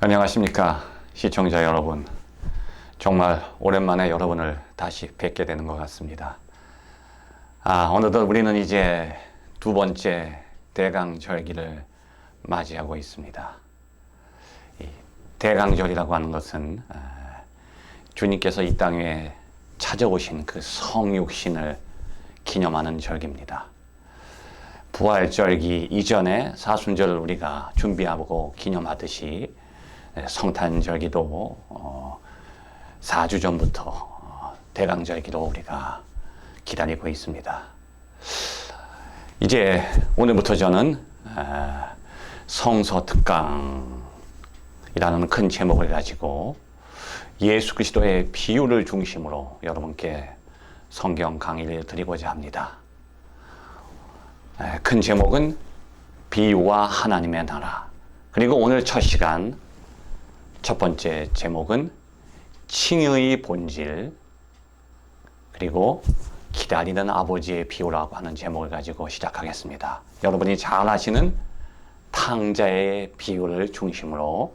안녕하십니까 시청자 여러분. 정말 오랜만에 여러분을 다시 뵙게 되는 것 같습니다. 어느덧 우리는 이제 두 번째 대강절기를 맞이하고 있습니다. 이 대강절이라고 하는 것은 주님께서 이 땅에 찾아오신 그 성육신을 기념하는 절기입니다. 부활절기 이전에 사순절을 우리가 준비하고 기념하듯이 성탄절기도 4주 전부터 대강절기로 우리가 기다리고 있습니다. 이제 오늘부터 저는 성서특강이라는 큰 제목을 가지고 예수 그리스도의 비유를 중심으로 여러분께 성경 강의를 드리고자 합니다. 큰 제목은 비유와 하나님의 나라. 그리고 오늘 첫 시간 첫 번째 제목은 칭의의 본질, 그리고 기다리는 아버지의 비유라고 하는 제목을 가지고 시작하겠습니다. 여러분이 잘 아시는 탕자의 비유를 중심으로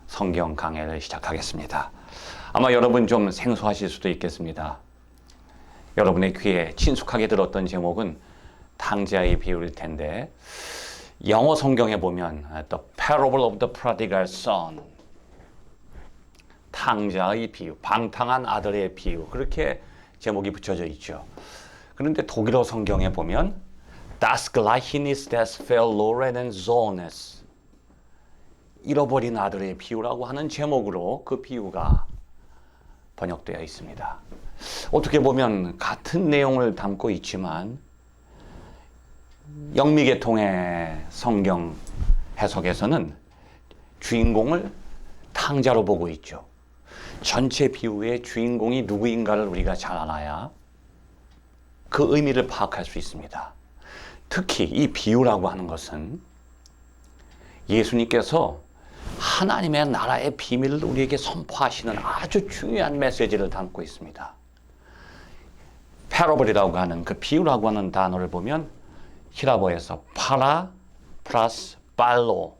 성경 강해를 시작하겠습니다. 아마 여러분 좀 생소하실 수도 있겠습니다. 여러분의 귀에 친숙하게 들었던 제목은 탕자의 비유일 텐데, 영어 성경에 보면 The Parable of the Prodigal Son, 탕자의 비유, 방탕한 아들의 비유, 그렇게 제목이 붙여져 있죠. 그런데 독일어 성경에 보면 Das Gleichnis des verlorenen Sohnes, 잃어버린 아들의 비유라고 하는 제목으로 그 비유가 번역되어 있습니다. 어떻게 보면 같은 내용을 담고 있지만 영미계통의 성경 해석에서는 주인공을 탕자로 보고 있죠. 전체 비유의 주인공이 누구인가를 우리가 잘 알아야 그 의미를 파악할 수 있습니다. 특히 이 비유라고 하는 것은 예수님께서 하나님의 나라의 비밀을 우리에게 선포하시는 아주 중요한 메시지를 담고 있습니다. 패러블이라고 하는 그 비유라고 하는 단어를 보면 히라보에서 파라 플러스 발로,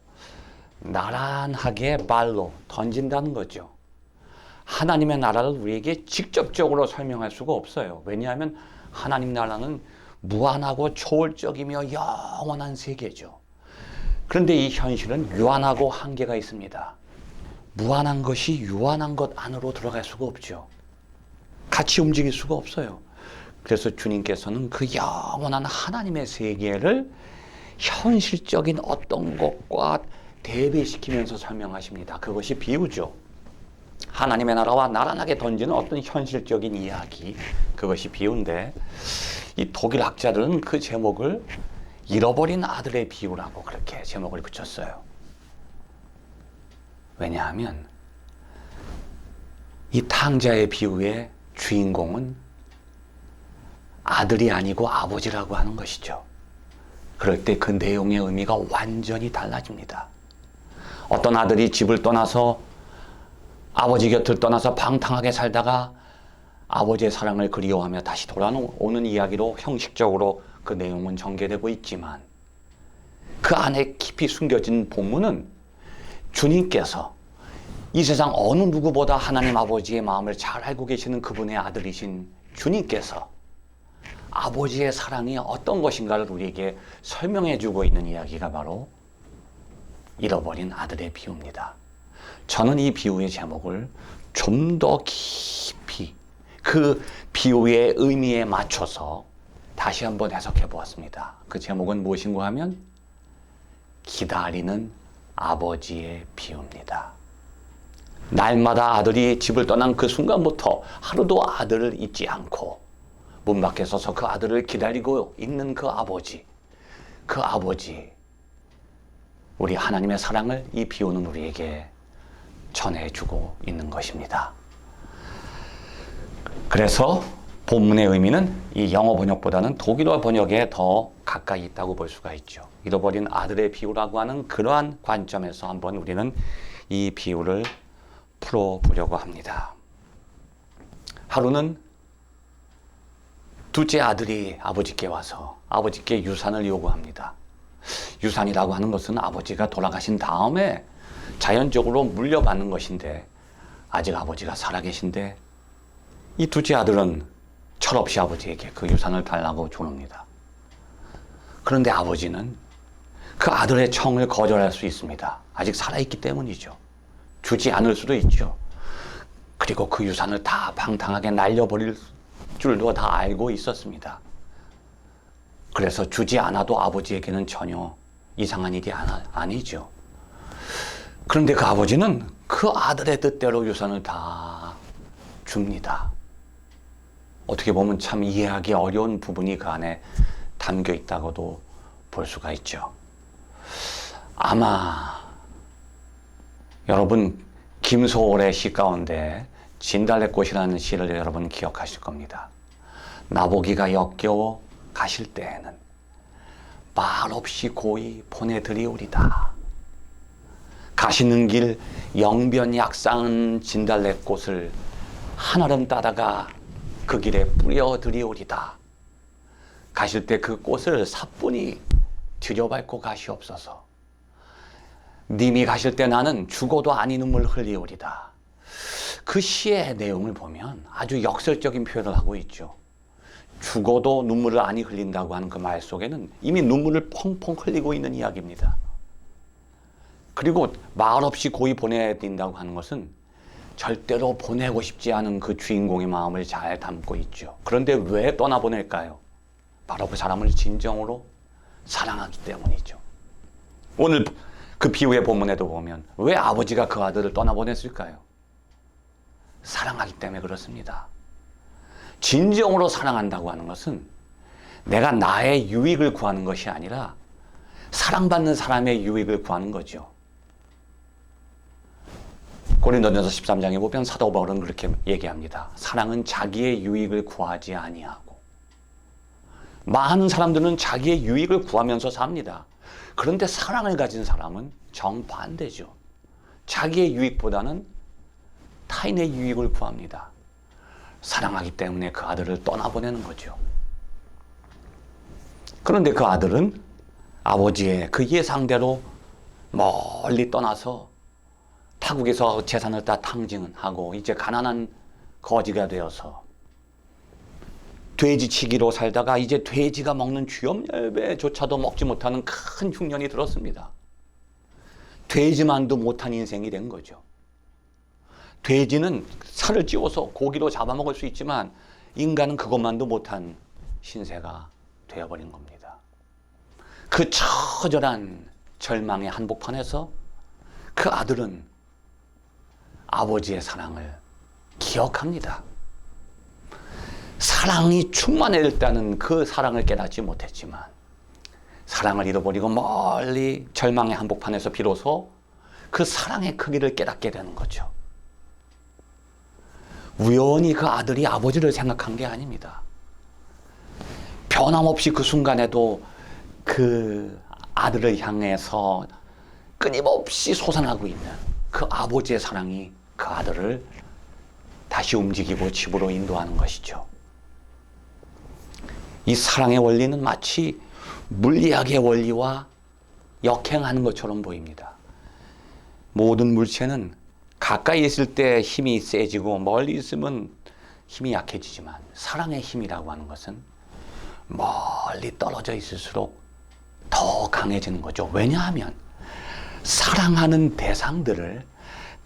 나란하게 발로 던진다는 거죠. 하나님의 나라를 우리에게 직접적으로 설명할 수가 없어요. 왜냐하면 하나님 나라는 무한하고 초월적이며 영원한 세계죠. 그런데 이 현실은 유한하고 한계가 있습니다. 무한한 것이 유한한 것 안으로 들어갈 수가 없죠. 같이 움직일 수가 없어요. 그래서 주님께서는 그 영원한 하나님의 세계를 현실적인 어떤 것과 대비시키면서 설명하십니다. 그것이 비유죠. 하나님의 나라와 나란하게 던지는 어떤 현실적인 이야기, 그것이 비유인데, 이 독일 학자들은 그 제목을 잃어버린 아들의 비유라고 그렇게 제목을 붙였어요. 왜냐하면 이 탕자의 비유의 주인공은 아들이 아니고 아버지라고 하는 것이죠. 그럴 때 그 내용의 의미가 완전히 달라집니다. 어떤 아들이 집을 떠나서 아버지 곁을 떠나서 방탕하게 살다가 아버지의 사랑을 그리워하며 다시 돌아오는 이야기로 형식적으로 그 내용은 전개되고 있지만, 그 안에 깊이 숨겨진 본문은 주님께서 이 세상 어느 누구보다 하나님 아버지의 마음을 잘 알고 계시는 그분의 아들이신 주님께서 아버지의 사랑이 어떤 것인가를 우리에게 설명해 주고 있는 이야기가 바로 잃어버린 아들의 비유입니다. 저는 이 비유의 제목을 좀 더 깊이 그 비유의 의미에 맞춰서 다시 한번 해석해 보았습니다. 그 제목은 무엇인가 하면 기다리는 아버지의 비유입니다. 날마다 아들이 집을 떠난 그 순간부터 하루도 아들을 잊지 않고 문 밖에 서서 그 아들을 기다리고 있는 그 아버지, 우리 하나님의 사랑을 이 비유는 우리에게 전해주고 있는 것입니다. 그래서 본문의 의미는 이 영어 번역보다는 독일어 번역에 더 가까이 있다고 볼 수가 있죠. 잃어버린 아들의 비유라고 하는 그러한 관점에서 한번 우리는 이 비유를 풀어보려고 합니다. 하루는 둘째 아들이 아버지께 와서 아버지께 유산을 요구합니다. 유산이라고 하는 것은 아버지가 돌아가신 다음에 자연적으로 물려받는 것인데 아직 아버지가 살아계신데 이 둘째 아들은 철없이 아버지에게 그 유산을 달라고 조릅니다. 그런데 아버지는 그 아들의 청을 거절할 수 있습니다. 아직 살아있기 때문이죠. 주지 않을 수도 있죠. 그리고 그 유산을 다 방탕하게 날려버릴 줄도 다 알고 있었습니다. 그래서 주지 않아도 아버지에게는 전혀 이상한 일이 아니죠. 그런데 그 아버지는 그 아들의 뜻대로 유산을 다 줍니다. 어떻게 보면 참 이해하기 어려운 부분이 그 안에 담겨 있다고도 볼 수가 있죠. 아마 여러분 김소월의 시 가운데 진달래꽃이라는 시를 여러분 기억하실 겁니다. 나보기가 역겨워 가실 때에는 말없이 고이 보내드리오리다. 가시는 길 영변약상은 진달래꽃을 한아름 따다가 그 길에 뿌려드리오리다. 가실 때 그 꽃을 사뿐히 들여밟고 가시옵소서. 님이 가실 때 나는 죽어도 아니 눈물 흘리오리다. 그 시의 내용을 보면 아주 역설적인 표현을 하고 있죠. 죽어도 눈물을 아니 흘린다고 하는 그 말 속에는 이미 눈물을 펑펑 흘리고 있는 이야기입니다. 그리고 말없이 고이 보내드린다고 하는 것은 절대로 보내고 싶지 않은 그 주인공의 마음을 잘 담고 있죠. 그런데 왜 떠나보낼까요? 바로 그 사람을 진정으로 사랑하기 때문이죠. 오늘 그 비유의 본문에도 보면 왜 아버지가 그 아들을 떠나보냈을까요? 사랑하기 때문에 그렇습니다. 진정으로 사랑한다고 하는 것은 내가 나의 유익을 구하는 것이 아니라 사랑받는 사람의 유익을 구하는 거죠. 고린도전서 13장에 보면 사도 바울은 그렇게 얘기합니다. 사랑은 자기의 유익을 구하지 아니하고. 많은 사람들은 자기의 유익을 구하면서 삽니다. 그런데 사랑을 가진 사람은 정반대죠. 자기의 유익보다는 타인의 유익을 구합니다. 사랑하기 때문에 그 아들을 떠나보내는 거죠. 그런데 그 아들은 아버지의 그 예상대로 멀리 떠나서 타국에서 재산을 다 탕진하고 이제 가난한 거지가 되어서 돼지치기로 살다가 이제 돼지가 먹는 쥐염열배조차도 먹지 못하는 큰 흉년이 들었습니다. 돼지만도 못한 인생이 된 거죠. 돼지는 살을 찌워서 고기로 잡아먹을 수 있지만 인간은 그것만도 못한 신세가 되어버린 겁니다. 그 처절한 절망의 한복판에서 그 아들은 아버지의 사랑을 기억합니다. 사랑이 충만했다는 그 사랑을 깨닫지 못했지만 사랑을 잃어버리고 멀리 절망의 한복판에서 비로소 그 사랑의 크기를 깨닫게 되는 거죠. 우연히 그 아들이 아버지를 생각한 게 아닙니다. 변함없이 그 순간에도 그 아들을 향해서 끊임없이 솟아나고 있는 그 아버지의 사랑이 그 아들을 다시 움직이고 집으로 인도하는 것이죠. 이 사랑의 원리는 마치 물리학의 원리와 역행하는 것처럼 보입니다. 모든 물체는 가까이 있을 때 힘이 세지고 멀리 있으면 힘이 약해지지만 사랑의 힘이라고 하는 것은 멀리 떨어져 있을수록 더 강해지는 거죠. 왜냐하면 사랑하는 대상들을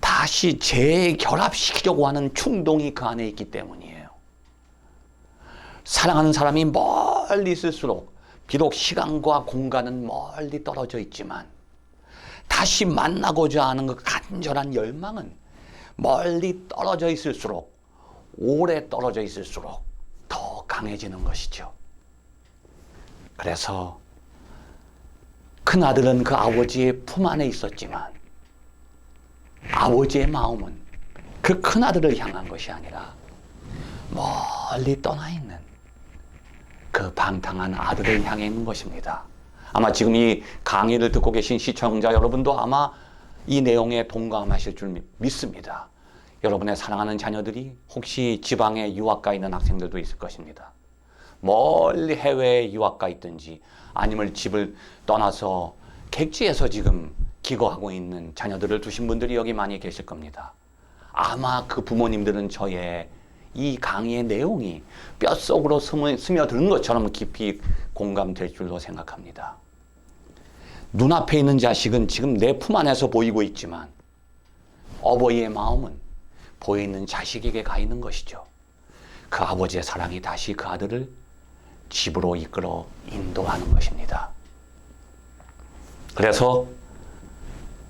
다시 재결합시키려고 하는 충동이 그 안에 있기 때문이에요. 사랑하는 사람이 멀리 있을수록 비록 시간과 공간은 멀리 떨어져 있지만 다시 만나고자 하는 그 간절한 열망은 멀리 떨어져 있을수록 오래 떨어져 있을수록 더 강해지는 것이죠. 그래서 큰아들은 그 아버지의 품 안에 있었지만 아버지의 마음은 그 큰아들을 향한 것이 아니라 멀리 떠나 있는 그 방탕한 아들을 향해 있는 것입니다. 아마 지금 이 강의를 듣고 계신 시청자 여러분도 아마 이 내용에 동감하실 줄 믿습니다. 여러분의 사랑하는 자녀들이 혹시 지방에 유학가 있는 학생들도 있을 것입니다. 멀리 해외에 유학가 있든지 아니면 집을 떠나서 객지에서 지금 기거하고 있는 자녀들을 두신 분들이 여기 많이 계실 겁니다. 아마 그 부모님들은 저의 이 강의의 내용이 뼛속으로 스며드는 것처럼 깊이 공감될 줄로 생각합니다. 눈앞에 있는 자식은 지금 내 품 안에서 보이고 있지만 어버이의 마음은 보이는 자식에게 가 있는 것이죠. 그 아버지의 사랑이 다시 그 아들을 집으로 이끌어 인도하는 것입니다. 그래서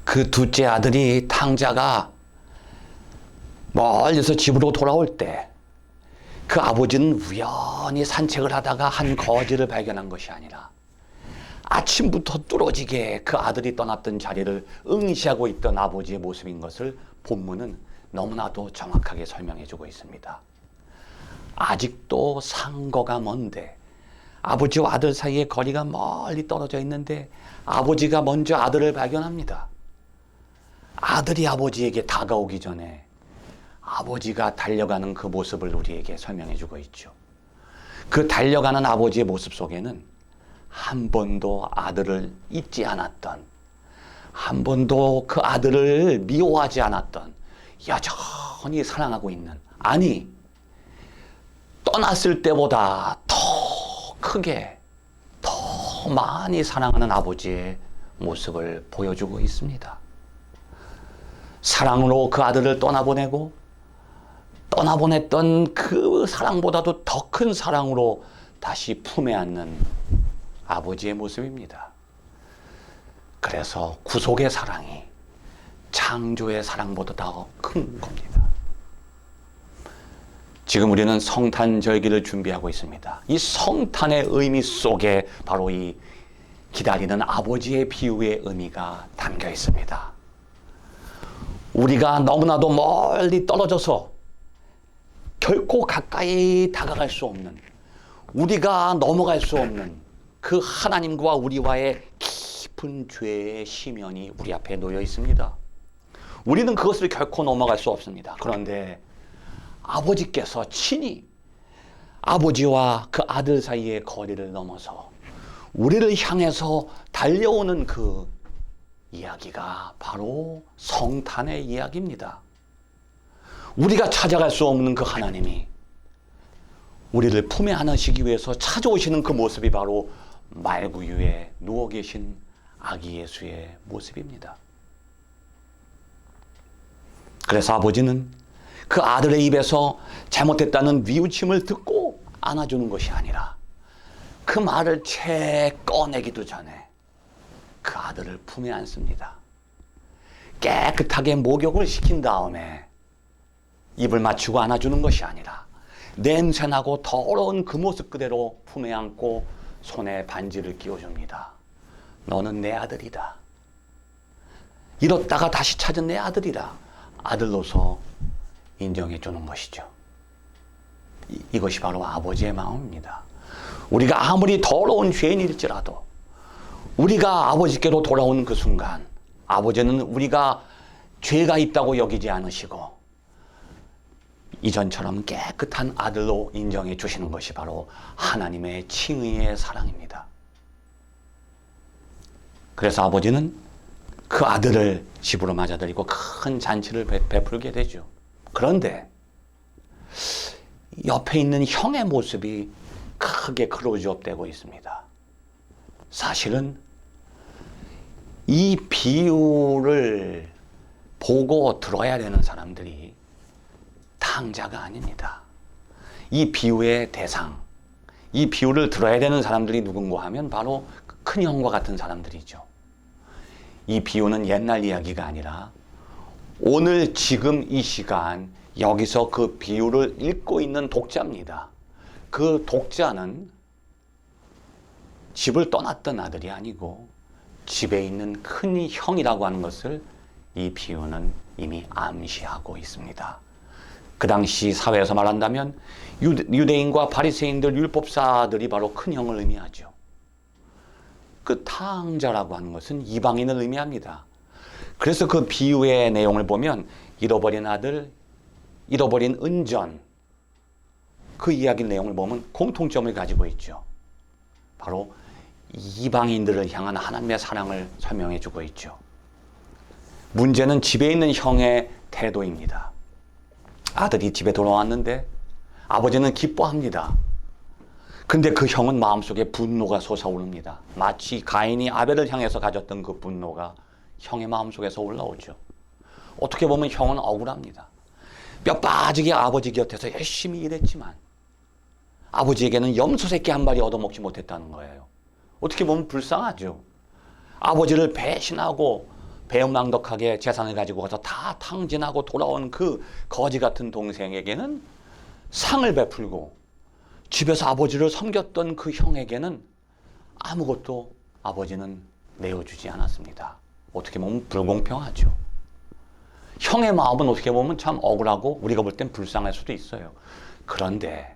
그 둘째 아들이 탕자가 멀리서 집으로 돌아올 때 그 아버지는 우연히 산책을 하다가 한 거지를 발견한 것이 아니라 아침부터 뚫어지게 그 아들이 떠났던 자리를 응시하고 있던 아버지의 모습인 것을 본문은 너무나도 정확하게 설명해주고 있습니다. 아직도 상거가 먼데 아버지와 아들 사이의 거리가 멀리 떨어져 있는데 아버지가 먼저 아들을 발견합니다. 아들이 아버지에게 다가오기 전에 아버지가 달려가는 그 모습을 우리에게 설명해주고 있죠. 그 달려가는 아버지의 모습 속에는 한 번도 아들을 잊지 않았던, 한 번도 그 아들을 미워하지 않았던, 여전히 사랑하고 있는, 아니 떠났을 때보다 더 크게 더 많이 사랑하는 아버지의 모습을 보여주고 있습니다. 사랑으로 그 아들을 떠나보냈던 그 사랑보다도 더 큰 사랑으로 다시 품에 안는 아버지의 모습입니다. 그래서 구속의 사랑이 창조의 사랑보다 더 큰 겁니다. 지금 우리는 성탄절기를 준비하고 있습니다. 이 성탄의 의미 속에 바로 이 기다리는 아버지의 비유의 의미가 담겨 있습니다. 우리가 너무나도 멀리 떨어져서 결코 가까이 다가갈 수 없는, 우리가 넘어갈 수 없는 그 하나님과 우리와의 깊은 죄의 시면이 우리 앞에 놓여 있습니다. 우리는 그것을 결코 넘어갈 수 없습니다. 그런데 아버지께서 친히 아버지와 그 아들 사이의 거리를 넘어서 우리를 향해서 달려오는 그 이야기가 바로 성탄의 이야기입니다. 우리가 찾아갈 수 없는 그 하나님이 우리를 품에 안으시기 위해서 찾아오시는 그 모습이 바로 말구유에 누워 계신 아기 예수의 모습입니다. 그래서 아버지는 그 아들의 입에서 잘못했다는 뉘우침을 듣고 안아주는 것이 아니라 그 말을 채 꺼내기도 전에 그 아들을 품에 안습니다. 깨끗하게 목욕을 시킨 다음에 입을 맞추고 안아주는 것이 아니라 냄새나고 더러운 그 모습 그대로 품에 안고 손에 반지를 끼워줍니다. 너는 내 아들이다. 잃었다가 다시 찾은 내 아들이라 아들로서 인정해 주는 것이죠. 이것이 바로 아버지의 마음입니다. 우리가 아무리 더러운 죄인일지라도 우리가 아버지께로 돌아오는 그 순간 아버지는 우리가 죄가 있다고 여기지 않으시고 이전처럼 깨끗한 아들로 인정해 주시는 것이 바로 하나님의 칭의의 사랑입니다. 그래서 아버지는 그 아들을 집으로 맞아들이고 큰 잔치를 베풀게 되죠. 그런데 옆에 있는 형의 모습이 크게 클로즈업되고 있습니다. 사실은 이 비유를 보고 들어야 되는 사람들이 탕자가 아닙니다. 이 비유의 대상, 이 비유를 들어야 되는 사람들이 누군가 하면 바로 큰 형과 같은 사람들이죠. 이 비유는 옛날 이야기가 아니라 오늘 지금 이 시간 여기서 그 비유를 읽고 있는 독자입니다. 그 독자는 집을 떠났던 아들이 아니고 집에 있는 큰 형이라고 하는 것을 이 비유는 이미 암시하고 있습니다. 그 당시 사회에서 말한다면 유대인과 바리새인들 율법사들이 바로 큰 형을 의미하죠. 그 탕자라고 하는 것은 이방인을 의미합니다. 그래서 그 비유의 내용을 보면 잃어버린 아들, 잃어버린 은전, 그 이야기 내용을 보면 공통점을 가지고 있죠. 바로 이방인들을 향한 하나님의 사랑을 설명해 주고 있죠. 문제는 집에 있는 형의 태도입니다. 아들이 집에 돌아왔는데 아버지는 기뻐합니다. 근데 그 형은 마음속에 분노가 솟아오릅니다. 마치 가인이 아벨을 향해서 가졌던 그 분노가 형의 마음속에서 올라오죠. 어떻게 보면 형은 억울합니다. 뼈 빠지게 아버지 곁에서 열심히 일했지만 아버지에게는 염소 새끼 한 마리 얻어먹지 못했다는 거예요. 어떻게 보면 불쌍하죠. 아버지를 배신하고 배은망덕하게 재산을 가지고 가서 다 탕진하고 돌아온 그 거지 같은 동생에게는 상을 베풀고 집에서 아버지를 섬겼던 그 형에게는 아무것도 아버지는 내어주지 않았습니다. 어떻게 보면 불공평하죠. 형의 마음은 어떻게 보면 참 억울하고 우리가 볼 땐 불쌍할 수도 있어요. 그런데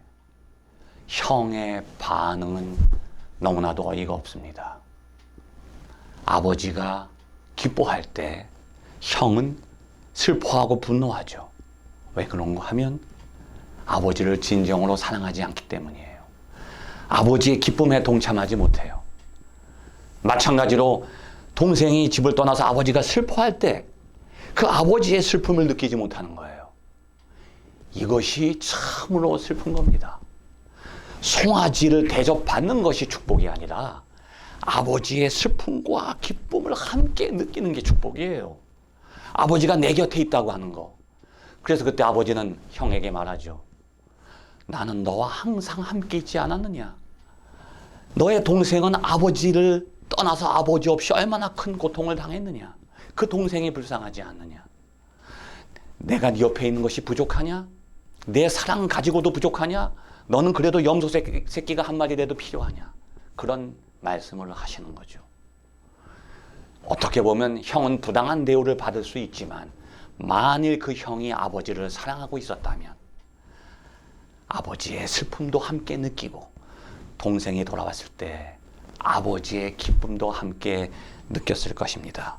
형의 반응은 너무나도 어이가 없습니다. 아버지가 기뻐할 때 형은 슬퍼하고 분노하죠. 왜 그런가 하면 아버지를 진정으로 사랑하지 않기 때문이에요. 아버지의 기쁨에 동참하지 못해요. 마찬가지로 동생이 집을 떠나서 아버지가 슬퍼할 때 그 아버지의 슬픔을 느끼지 못하는 거예요. 이것이 참으로 슬픈 겁니다. 송아지를 대접받는 것이 축복이 아니라 아버지의 슬픔과 기쁨을 함께 느끼는 게 축복이에요. 아버지가 내 곁에 있다고 하는 거. 그래서 그때 아버지는 형에게 말하죠. 나는 너와 항상 함께 있지 않았느냐. 너의 동생은 아버지를 떠나서 아버지 없이 얼마나 큰 고통을 당했느냐. 그 동생이 불쌍하지 않느냐. 내가 네 옆에 있는 것이 부족하냐? 내 사랑 가지고도 부족하냐? 너는 그래도 염소 새끼가 한 마리라도 필요하냐? 그런 말씀을 하시는 거죠. 어떻게 보면 형은 부당한 대우를 받을 수 있지만 만일 그 형이 아버지를 사랑하고 있었다면 아버지의 슬픔도 함께 느끼고 동생이 돌아왔을 때 아버지의 기쁨도 함께 느꼈을 것입니다.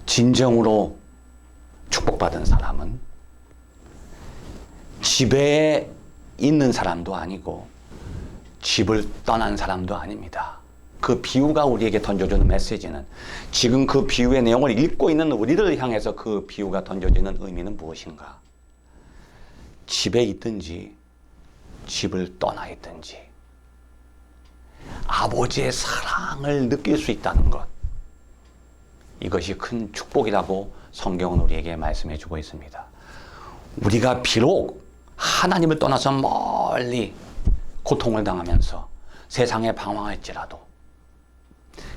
진정으로 축복받은 사람은 집에 있는 사람도 아니고 집을 떠난 사람도 아닙니다. 그 비유가 우리에게 던져주는 메시지는 지금 그 비유의 내용을 읽고 있는 우리를 향해서 그 비유가 던져지는 의미는 무엇인가? 집에 있든지 집을 떠나 있든지 아버지의 사랑을 느낄 수 있다는 것, 이것이 큰 축복이라고 성경은 우리에게 말씀해 주고 있습니다. 우리가 비록 하나님을 떠나서 멀리 고통을 당하면서 세상에 방황할지라도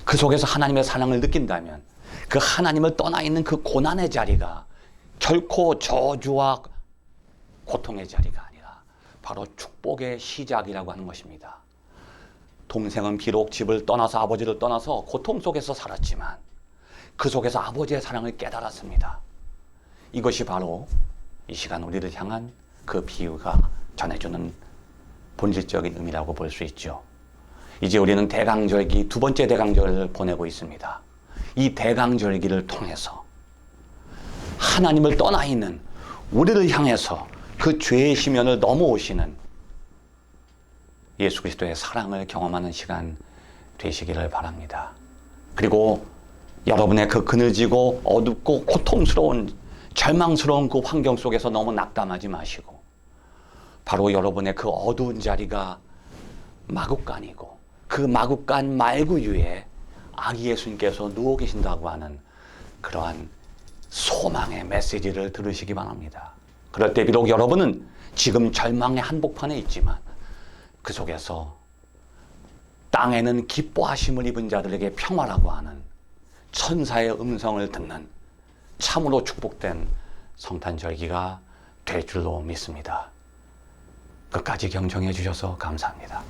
그 속에서 하나님의 사랑을 느낀다면 그 하나님을 떠나 있는 그 고난의 자리가 결코 저주와 고통의 자리가 아니라 바로 축복의 시작이라고 하는 것입니다. 동생은 비록 집을 떠나서 아버지를 떠나서 고통 속에서 살았지만 그 속에서 아버지의 사랑을 깨달았습니다. 이것이 바로 이 시간 우리를 향한 그 비유가 전해주는 본질적인 의미라고 볼 수 있죠. 이제 우리는 대강절기, 두 번째 대강절을 보내고 있습니다. 이 대강절기를 통해서 하나님을 떠나 있는 우리를 향해서 그 죄의 심연을 넘어오시는 예수 그리스도의 사랑을 경험하는 시간 되시기를 바랍니다. 그리고 여러분의 그 그늘지고 어둡고 고통스러운 절망스러운 그 환경 속에서 너무 낙담하지 마시고 바로 여러분의 그 어두운 자리가 마구간이고 그 마구간 말구 위에 아기 예수님께서 누워 계신다고 하는 그러한 소망의 메시지를 들으시기 바랍니다. 그럴 때 비록 여러분은 지금 절망의 한복판에 있지만 그 속에서 땅에는 기뻐하심을 입은 자들에게 평화라고 하는 천사의 음성을 듣는 참으로 축복된 성탄절기가 될 줄로 믿습니다. 끝까지 경청해 주셔서 감사합니다.